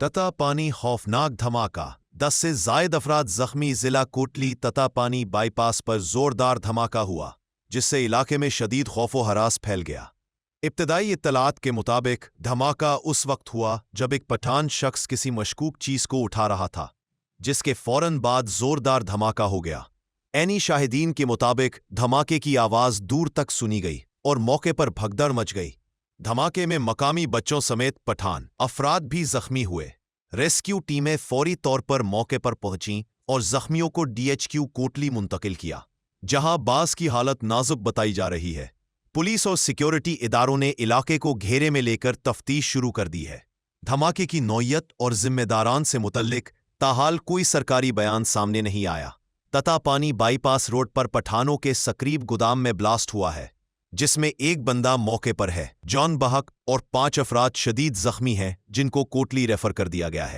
تتا پانی خوفناک دھماکہ 10 سے زائد افراد زخمی ضلع کوٹلی تتا پانی بائی پاس پر زوردار دھماکہ ہوا جس سے علاقے میں شدید خوف و ہراس پھیل گیا۔ ابتدائی اطلاعات کے مطابق دھماکہ اس وقت ہوا جب ایک پٹھان شخص کسی مشکوک چیز کو اٹھا رہا تھا جس کے فوراً بعد زوردار دھماکہ ہو گیا۔ عینی شاہدین کے مطابق دھماکے کی آواز دور تک سنی گئی اور موقع پر بھگدڑ مچ گئی۔ دھماکے میں مقامی بچوں سمیت پٹھان افراد بھی زخمی ہوئے۔ ریسکیو ٹیمیں فوری طور پر موقع پر پہنچیں اور زخمیوں کو DHQ کوٹلی منتقل کیا جہاں بعض کی حالت نازک بتائی جا رہی ہے۔ پولیس اور سیکیورٹی اداروں نے علاقے کو گھیرے میں لے کر تفتیش شروع کر دی ہے۔ دھماکے کی نوعیت اور ذمہ داران سے متعلق تاحال کوئی سرکاری بیان سامنے نہیں آیا۔ تتا پانی بائی پاس روڈ پر پٹھانوں کے سقریب گودام میں بلاسٹ ہوا ہے جس میں ایک بندہ موقع پر ہے، جان بحق، اور 5 افراد شدید زخمی ہیں جن کو کوٹلی ریفر کر دیا گیا ہے۔